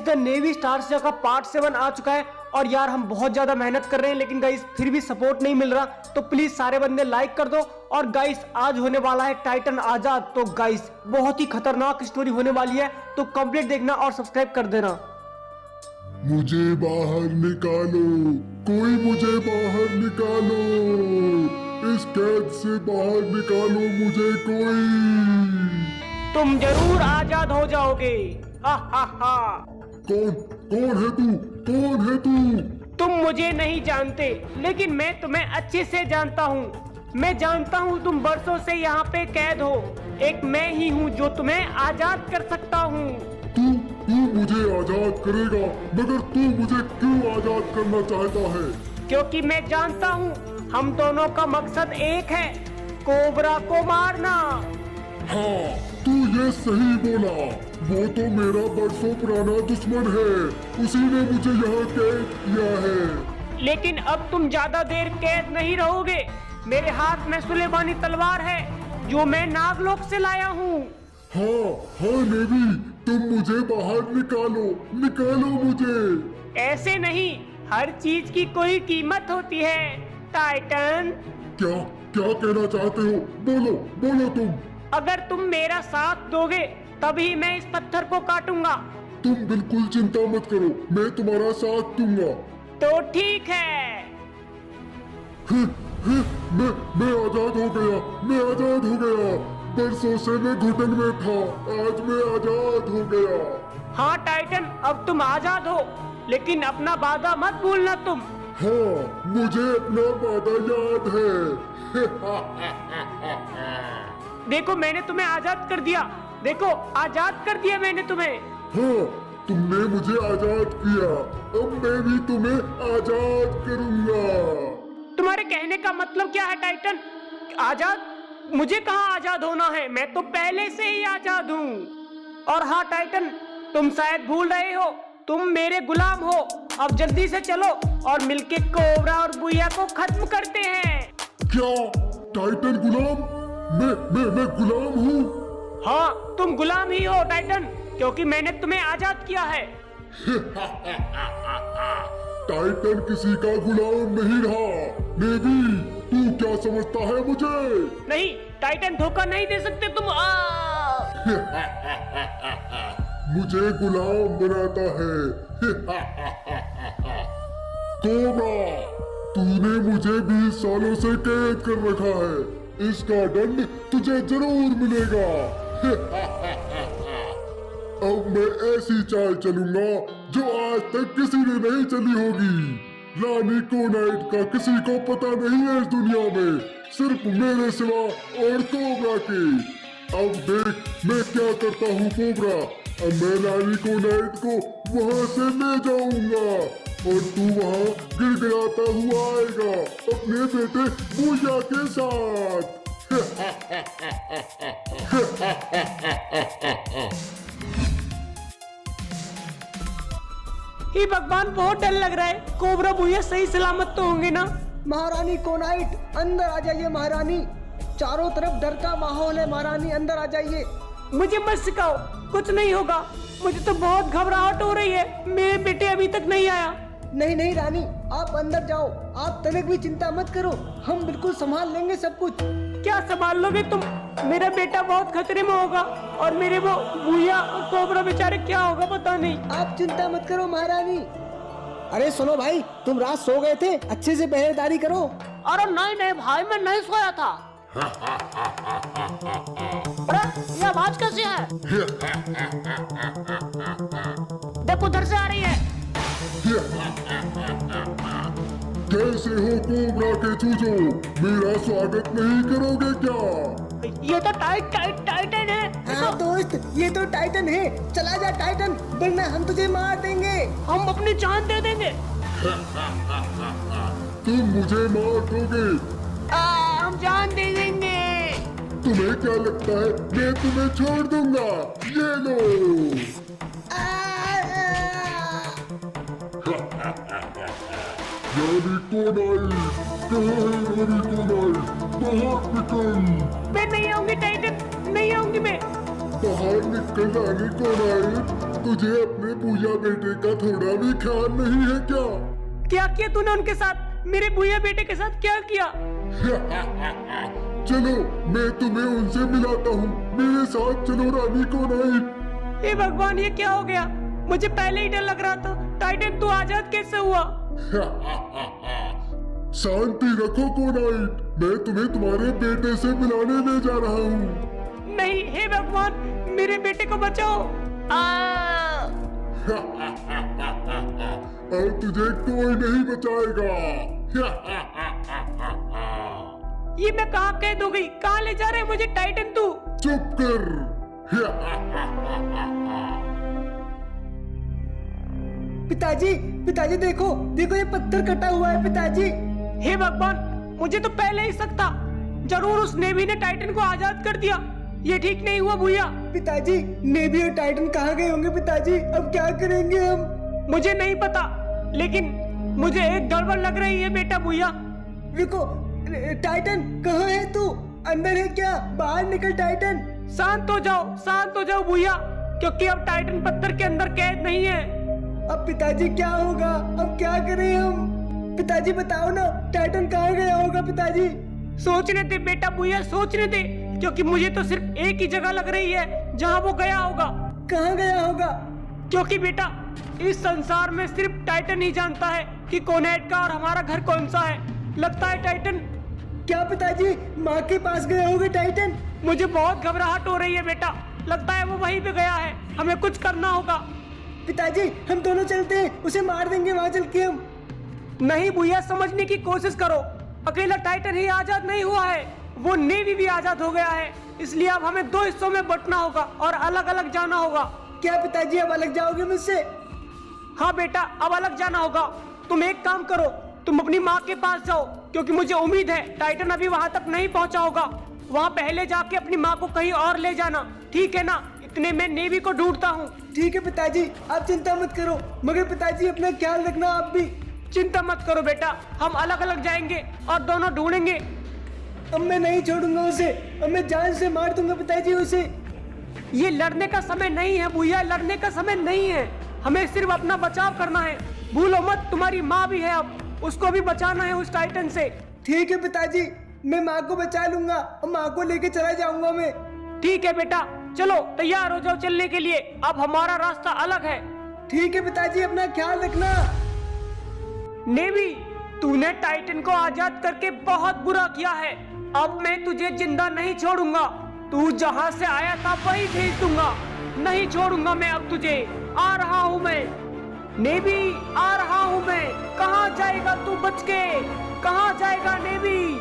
The navy stars का part 7 आ चुका है और यार हम बहुत ज्यादा मेहनत कर रहे हैं लेकिन गाइस फिर भी सपोर्ट नहीं मिल रहा। तो प्लीज सारे बंदे लाइक कर दो। और गाइस आज होने वाला है टाइटन आजाद। तो गाइस बहुत ही खतरनाक स्टोरी होने वाली है, तो कंप्लीट देखना और सब्सक्राइब कर देना। मुझे बाहर निकालो, कोई मुझे बाहर निकालो, इस कैद से बाहर निकालो मुझे कोई। तुम जरूर आजाद हो जाओगे। हा हा हा। कौन है तू? कौन है तू? तुम मुझे नहीं जानते लेकिन मैं तुम्हें अच्छे से जानता हूँ। मैं जानता हूँ तुम बरसों से यहाँ पे कैद हो। एक मैं ही हूँ जो तुम्हें आजाद कर सकता हूँ। तू मुझे आजाद करेगा, मगर तू मुझे क्यों आजाद करना चाहता है? क्योंकि मैं जानता हूँ हम दोनों का मकसद एक है, कोबरा को मारना। हाँ, तू ये सही बोला। वो तो मेरा बरसों पुराना दुश्मन है, उसी ने मुझे यहाँ कैद किया है। लेकिन अब तुम ज्यादा देर कैद नहीं रहोगे। मेरे हाथ में सुलेमानी तलवार है जो मैं नागलोक से लाया हूँ। हाँ नेवी, तुम मुझे बाहर निकालो, निकालो मुझे। ऐसे नहीं, हर चीज की कोई कीमत होती है टाइटन। क्या क्या कहना चाहते हो? बोलो बोलो तुम। अगर तुम मेरा साथ दोगे तभी मैं इस पत्थर को काटूंगा। तुम बिल्कुल चिंता मत करो, मैं तुम्हारा साथ दूंगा। तो ठीक है। मैं आजाद हो गया, मैं आजाद हो गया। बरसों से मैं घुटन में था, आज मैं आजाद हो गया। हाँ टाइटन, अब तुम आजाद हो, लेकिन अपना वादा मत भूलना तुम। हाँ, मुझे अपना वादा याद है। देखो मैंने तुम्हें आजाद कर दिया। देखो आजाद कर दिया मैंने तुम्हें। हाँ, तुमने मुझे आजाद किया, अब मैं भी तुम्हें आजाद करूंगा। तुम्हारे कहने का मतलब क्या है टाइटन? आजाद? मुझे कहाँ आजाद होना है, मैं तो पहले से ही आजाद हूँ। और हाँ टाइटन, तुम शायद भूल रहे हो तुम मेरे गुलाम हो। अब जल्दी से चलो और मिलके कोबरा और बुया को खत्म करते हैं। क्या टाइटन गुलाम? मैं गुलाम हूँ? हाँ तुम गुलाम ही हो टाइटन, क्योंकि मैंने तुम्हें आजाद किया है। टाइटन किसी का गुलाम नहीं रहा। नेवी, तू क्या समझता है मुझे? नहीं टाइटन, धोखा नहीं दे सकते तुम। मुझे गुलाम बनाता है। कोबरा, तूने मुझे 20 सालों से कैद कर रखा है, इसका दंड तुझे जरूर मिलेगा। अब मैं ऐसी चाल चलूंगा जो आज तक किसी ने नहीं चली होगी। रानी कोनाइट का किसी को पता नहीं है इस दुनिया में, सिर्फ मेरे सिवा और कोबरा के। अब देख मैं क्या करता हूँ कोबरा। अब मैं रानी कोनाइट को वहाँ से ले जाऊंगा और तू वहाँ गिड़गिड़ाता हुआ आएगा अपने बेटे बुया के साथ। हे भगवान, बहुत डर लग रहा है। कोबरा बुया सही सलामत तो होंगे ना? महारानी कोनाइट, अंदर आ जाइए महारानी। चारों तरफ डर का माहौल है महारानी, अंदर आ जाइए। मुझे मत सिखाओ, कुछ नहीं होगा। मुझे तो बहुत घबराहट हो रही है, मेरे बेटे अभी तक नहीं आया। नहीं रानी, आप अंदर जाओ, आप तनिक भी चिंता मत करो, हम बिल्कुल संभाल लेंगे सब कुछ। क्या संभाल लोगे तुम? मेरा बेटा बहुत खतरे में होगा और मेरे वो बुया और कोबरा बेचारे क्या होगा पता नहीं। आप चिंता मत करो महारानी। अरे सुनो भाई, तुम रात सो गए थे, अच्छे से पहरेदारी करो। अरे नहीं भाई, मैं नहीं सोया था। अरे ये आवाज कैसी है? देखो उधर से आ रही है। कैसे हो कोबरा के चूजो, मेरा स्वागत नहीं करोगे क्या? ये तो टाइटन है। हाँ दोस्त, ये तो टाइटन है। चला जा टाइटन, वरना हम तुझे मार देंगे। हम अपनी जान दे देंगे। तुम मुझे मार दोगे? हम जान दे देंगे। तुम्हें क्या लगता है मैं तुम्हें छोड़ दूंगा? ये लो। रानी कोनाइट, कहाँ है रानी कोनाइट? बाहर निकल। मैं नहीं आऊंगी टाइटन, नहीं आऊंगी मैं। बाहर निकल रानी कोनाइट, तुझे अपने मेरे पूजा बेटे का थोड़ा भी ख्याल नहीं है क्या? क्या किया तूने उनके साथ? मेरे भूया बेटे के साथ क्या किया? चलो मैं तुम्हें उनसे मिलाता हूँ, मेरे साथ चलो रानी को नाइट। हे भगवान, ये क्या हो गया? मुझे पहले ही डर लग रहा था। टाइटन तू आजाद कैसे हुआ? शांति रखो को नाइट, मैं तुम्हें तुम्हारे बेटे से मिलाने ले जा रहा हूँ। नहीं, हे भगवान, मेरे बेटे को बचाओ। और तुझे कोई नहीं बचाएगा। ये मैं कहाँ कैद हो गई? कहाँ ले जा रहे हैं मुझे टाइटन तू? चुप कर। पिताजी, पिताजी देखो, देखो ये पत्थर कटा हुआ है पिताजी। हे भगवान, मुझे तो पहले ही शक था। जरूर उस नेवी ने टाइटन को आजाद कर दिया। ये ठीक नहीं हुआ भैया। पिताजी, नेवी और टाइटन कहाँ गए होंगे पिताजी? अब क्या करेंगे हम? मुझे नहीं पता, लेकिन मुझे एक गड़बड़ लग रही है बेटा भैया। रुको, टाइटन कहाँ है तू? अंदर है क्या? बाहर निकल टाइटन। शांत हो जाओ भैया, क्योंकि अब टाइटन पत्थर के अंदर कैद नहीं है। अब पिताजी क्या होगा? अब क्या करें हम? पिताजी बताओ ना, टाइटन कहाँ गया होगा पिताजी? सोचने दे बेटा भैया, सोचने दे, क्योंकि मुझे तो सिर्फ एक ही जगह लग रही है जहाँ वो गया होगा। कहाँ गया होगा? क्योंकि बेटा इस संसार में सिर्फ टाइटन ही जानता है कि कोनेट का और हमारा घर कौन सा है। लगता है टाइटन। क्या पिताजी, माँ के पास गया होगा टाइटन? मुझे बहुत घबराहट हो रही है बेटा। लगता है वो वहीं पे गया है। हमें कुछ करना होगा। पिताजी, हम दोनों चलते हैं, उसे मार देंगे वहाँ चल के हम। नहीं भैया, समझने की कोशिश करो। अकेला टाइटन ही आजाद नहीं हुआ है, वो नेवी भी आजाद हो गया है। इसलिए अब हमें दो हिस्सों में बंटना होगा और अलग अलग जाना होगा। क्या पिताजी, अब अलग जाओगे मुझसे? हाँ बेटा, अब अलग जाना होगा। तुम एक काम करो, तुम अपनी माँ के पास जाओ, क्योंकि मुझे उम्मीद है टाइटन अभी वहाँ तक नहीं पहुँचा होगा। वहाँ पहले जाके अपनी माँ को कहीं और ले जाना, ठीक है ना? इतने में नेवी को ढूंढता हूँ। ठीक है पिताजी, आप चिंता मत करो, मगर पिताजी अपना ख्याल रखना आप भी। चिंता मत करो बेटा, हम अलग अलग जाएंगे और दोनों ढूंढेंगे। अब मैं नहीं छोड़ूंगा उसे, अब मैं जान से मार दूंगा पिताजी उसे। ये लड़ने का समय नहीं है भैया, लड़ने का समय नहीं है। हमें सिर्फ अपना बचाव करना है। भूलो मत, तुम्हारी माँ भी है, अब उसको भी बचाना है उस टाइटन से। ठीक है पिताजी, मैं माँ को बचा लूंगा और माँ को लेके चला जाऊंगा मैं। ठीक है बेटा, चलो तैयार हो जाओ चलने के लिए। अब हमारा रास्ता अलग है। ठीक है पिताजी, अपना ख्याल रखना। नेवी, तूने टाइटन को आजाद करके बहुत बुरा किया है। अब मैं तुझे जिंदा नहीं छोड़ूंगा। तू जहाँ से आया था वहीं भेज दूंगा। नहीं छोड़ूंगा मैं अब तुझे। आ रहा हूँ मैं नेवी, आ रहा हूँ मैं। कहाँ जाएगा तू बच के? कहाँ जाएगा नेवी?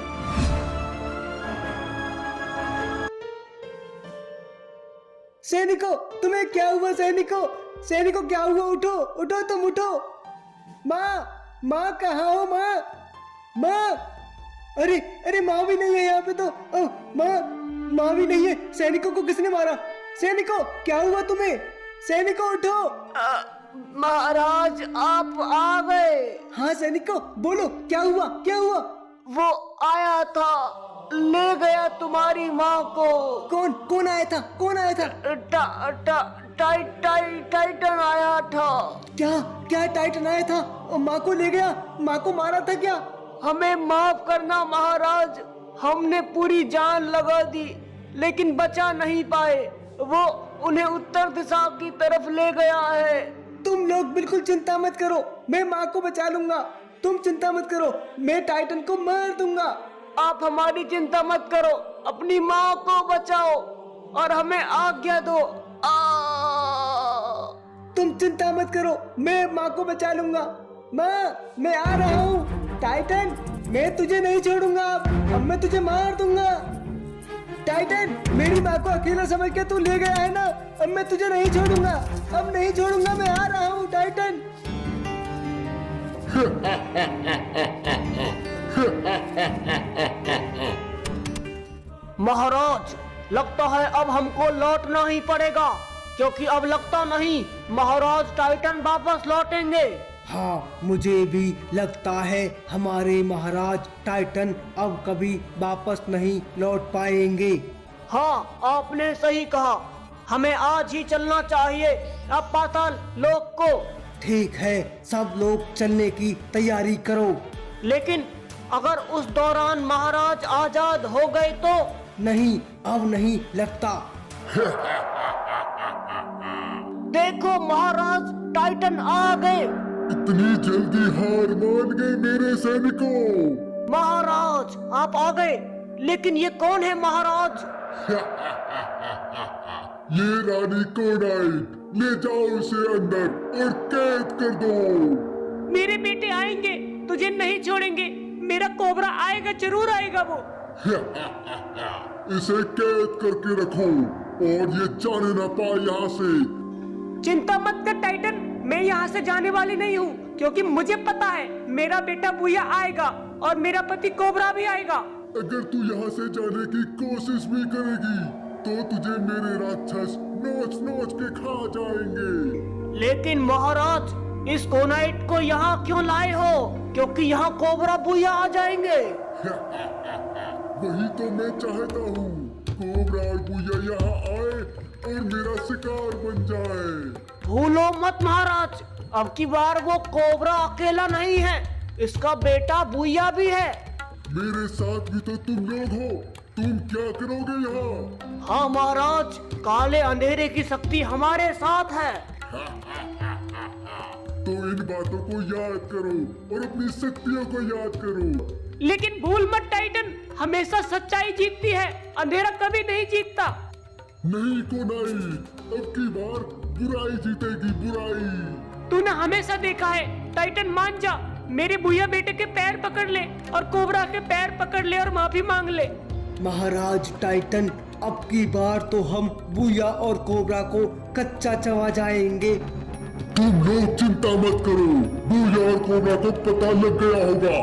सैनिकों, तुम्हें क्या हुआ? सैनिकों, सैनिकों क्या हुआ? उठो उठो, तुम उठो। माँ, माँ कहाँ हो? माँ, माँ, अरे अरे माँ भी नहीं है यहाँ पे तो। ओह माँ, माँ भी नहीं है। सैनिकों को किसने मारा? सैनिकों, क्या हुआ तुम्हें? सैनिकों उठो। महाराज, आप आ गए। हाँ सैनिकों, बोलो क्या हुआ? क्या हुआ? वो आया था, ले गया तुम्हारी माँ को। कौन कौन आया था? कौन आया था? टाइटन आया था। क्या क्या टाइटन आया था और माँ को ले गया? माँ को मारा था क्या? हमें माफ करना महाराज, हमने पूरी जान लगा दी लेकिन बचा नहीं पाए। वो उन्हें उत्तर दिशा की तरफ ले गया है। तुम लोग बिल्कुल चिंता मत करो, मैं माँ को बचा लूंगा। तुम चिंता मत करो, मैं टाइटन को मार दूंगा। आप हमारी चिंता मत करो, अपनी माँ को बचाओ और हमें आज्ञा दो। तुम चिंता मत करो, मैं माँ को बचा लूंगा। माँ, मैं आ रहा हूँ। टाइटन, मैं तुझे नहीं छोड़ूंगा। अब मैं तुझे मार दूंगा। टाइटन, मेरी माँ को अकेला समझ के तू ले गया है ना? अब मैं तुझे नहीं छोड़ूंगा। अब नहीं छोड़ूंगा, मैं आ रहा हूँ टाइटन। महाराज, लगता है अब हमको लौटना ही पड़ेगा, क्योंकि अब लगता नहीं महाराज टाइटन वापस लौटेंगे। हाँ, मुझे भी लगता है हमारे महाराज टाइटन अब कभी वापस नहीं लौट पाएंगे। हाँ, आपने सही कहा। हमें आज ही चलना चाहिए अब पाताल लोक को। ठीक है, सब लोग चलने की तैयारी करो। लेकिन अगर उस दौरान महाराज आजाद हो गए तो? नहीं, अब नहीं लगता। देखो महाराज, टाइटन आ गए। इतनी जल्दी हार मान गए मेरे सैनिकों? महाराज आप आ गए, लेकिन ये कौन है महाराज? ये रानी कोनाइट, ले जाओ उसे अंदर और कैद कर दो। मेरे बेटे आएंगे, तुझे नहीं छोड़ेंगे। मेरा कोबरा आएगा, जरूर आएगा वो। इसे कैद करके रखो और ये जाने ना पाए यहाँ से। चिंता मत कर टाइटन, मैं यहाँ से जाने वाली नहीं हूँ, क्योंकि मुझे पता है मेरा बेटा बुया आएगा और मेरा पति कोबरा भी आएगा। अगर तू यहाँ से जाने की कोशिश भी करेगी तो तुझे मेरे राक्षस नोच नोच के खा जाएंगे। लेकिन महाराज, इस कोनाइट को यहाँ क्यों लाए हो? क्योंकि यहाँ कोबरा बुया आ जाएंगे। वही तो मैं चाहता हूँ, कोबरा और बुया यहाँ आए और मेरा शिकार बन जाए। भूलो मत महाराज, अब की बार वो कोबरा अकेला नहीं है, इसका बेटा बुया भी है। मेरे साथ भी तो तुम लोग हो, तुम क्या करोगे यहाँ? हाँ महाराज, काले अंधेरे की शक्ति हमारे साथ है। तो इन बातों को याद करो और अपनी शक्तियों को याद करो। लेकिन भूल मत टाइटन, हमेशा सच्चाई जीतती है, अंधेरा कभी नहीं जीतता। नहीं कोनाइट, अब की बार बुराई जीतेगी, बुराई। तूने हमेशा देखा है, टाइटन मान जा, मेरे बुया बेटे के पैर पकड़ ले और कोबरा के पैर पकड़ ले और माफी मांग ले। महाराज टाइटन, अब की बार तो हम बुया और कोबरा को कच्चा चबा जाएंगे। तुम लोग चिंता मत करो, बुया और कोबरा को पता लग गया होगा।